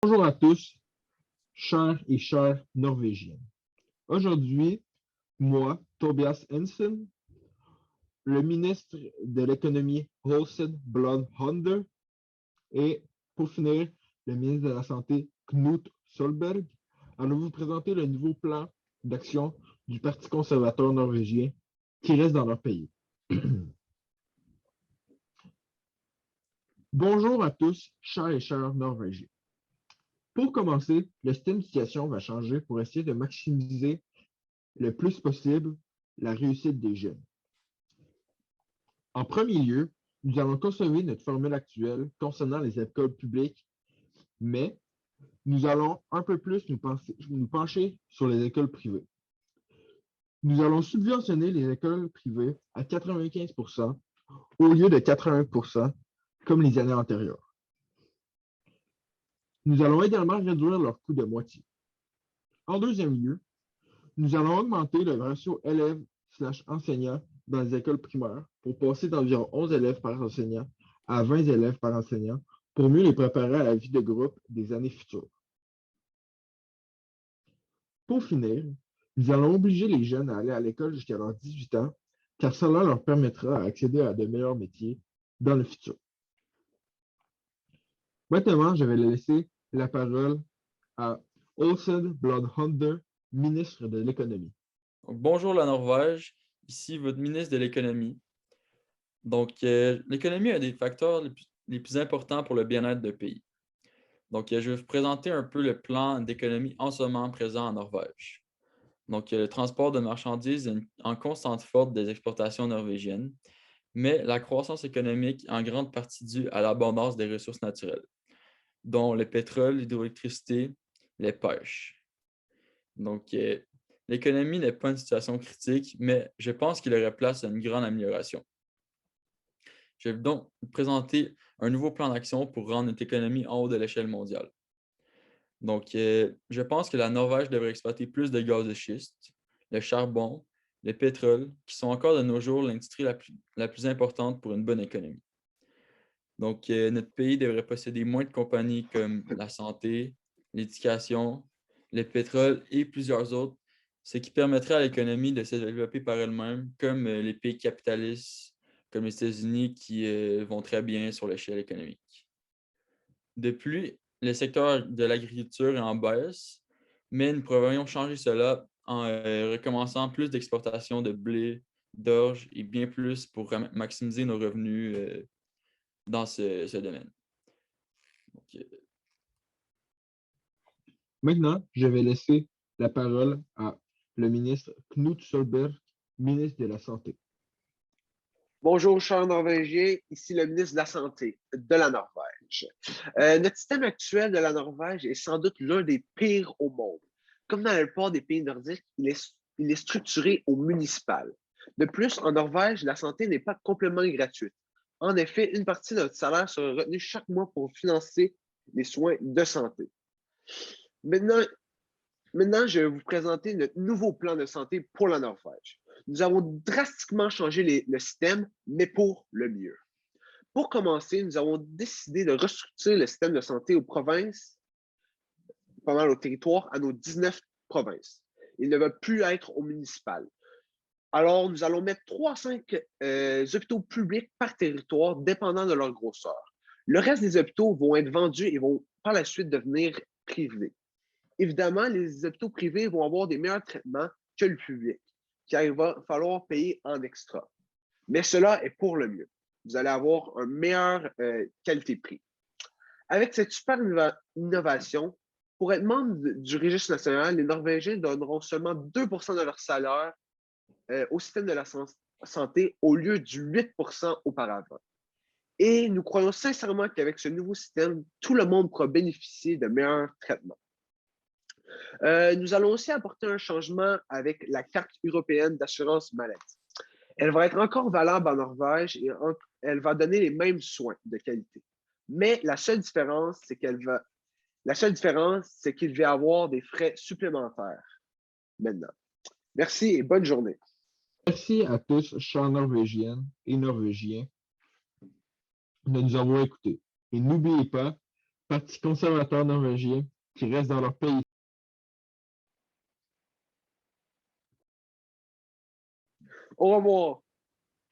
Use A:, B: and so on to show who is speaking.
A: Bonjour à tous, chers et chers Norvégiens. Aujourd'hui, moi, Tobias Hansen, le ministre de l'économie Holsen Blond Honder et, pour finir, le ministre de la Santé Knut Solberg, allons vous présenter le nouveau plan d'action du Parti conservateur norvégien qui reste dans leur pays. Bonjour à tous, chers et chers Norvégiens. Pour commencer, le système d'éducation va changer pour essayer de maximiser le plus possible la réussite des jeunes. En premier lieu, nous allons conserver notre formule actuelle concernant les écoles publiques, mais nous allons un peu plus nous pencher sur les écoles privées. Nous allons subventionner les écoles privées à 95% au lieu de 80% comme les années antérieures. Nous allons également réduire leur coût de moitié. En deuxième lieu, nous allons augmenter le ratio élèves/enseignants dans les écoles primaires pour passer d'environ 11 élèves par enseignant à 20 élèves par enseignant pour mieux les préparer à la vie de groupe des années futures. Pour finir, nous allons obliger les jeunes à aller à l'école jusqu'à leurs 18 ans, car cela leur permettra d'accéder à de meilleurs métiers dans le futur. Maintenant, je vais laisser la parole à Olsen Blond-Honder, ministre de l'Économie.
B: Bonjour la Norvège, ici votre ministre de l'Économie. L'économie est un des facteurs les plus importants pour le bien-être du pays. Je vais vous présenter un peu le plan d'économie en ce moment présent en Norvège. Le transport de marchandises est en constante forte des exportations norvégiennes, mais la croissance économique est en grande partie due à l'abondance des ressources naturelles, dont le pétrole, l'hydroélectricité, les pêches. L'économie n'est pas une situation critique, mais je pense qu'il aurait place à une grande amélioration. Je vais donc vous présenter un nouveau plan d'action pour rendre notre économie en haut de l'échelle mondiale. Je pense que la Norvège devrait exploiter plus de gaz de schiste, le charbon, le pétrole, qui sont encore de nos jours l'industrie la plus importante pour une bonne économie. Notre pays devrait posséder moins de compagnies comme la santé, l'éducation, le pétrole et plusieurs autres, ce qui permettrait à l'économie de se développer par elle-même, comme les pays capitalistes, comme les États-Unis, qui vont très bien sur l'échelle économique. De plus, le secteur de l'agriculture est en baisse, mais nous pourrions changer cela en recommençant plus d'exportation de blé, d'orge et bien plus pour maximiser nos revenus dans ce domaine.
A: Maintenant, je vais laisser la parole à le ministre Knut Solberg, ministre de la Santé.
C: Bonjour, chers Norvégiens, ici le ministre de la Santé de la Norvège. Notre système actuel de la Norvège est sans doute l'un des pires au monde. Comme dans la plupart des pays nordiques, il est structuré au municipal. De plus, en Norvège, la santé n'est pas complètement gratuite. En effet, une partie de notre salaire sera retenue chaque mois pour financer les soins de santé. Maintenant, je vais vous présenter notre nouveau plan de santé pour la Norvège. Nous avons drastiquement changé le système, mais pour le mieux. Pour commencer, nous avons décidé de restructurer le système de santé aux provinces, pas mal au territoire, à nos 19 provinces. Il ne va plus être au municipal. Alors, nous allons mettre 3 à 5 hôpitaux publics par territoire, dépendant de leur grosseur. Le reste des hôpitaux vont être vendus et vont par la suite devenir privés. Évidemment, les hôpitaux privés vont avoir des meilleurs traitements que le public, car il va falloir payer en extra. Mais cela est pour le mieux. Vous allez avoir une meilleure qualité-prix. Avec cette super innovation, pour être membre du registre national, les Norvégiens donneront seulement 2 % de leur salaire au système de la santé au lieu du 8 % auparavant. Et nous croyons sincèrement qu'avec ce nouveau système, tout le monde pourra bénéficier de meilleurs traitements. Nous allons aussi apporter un changement avec la carte européenne d'assurance maladie. Elle va être encore valable en Norvège et elle va donner les mêmes soins de qualité. Mais la seule différence, c'est qu'il va y avoir des frais supplémentaires maintenant. Merci et bonne journée.
A: Merci à tous, chers Norvégiennes et Norvégiens, de nous avoir écoutés. Et n'oubliez pas, Parti conservateur norvégien qui reste dans leur pays.
C: Au revoir.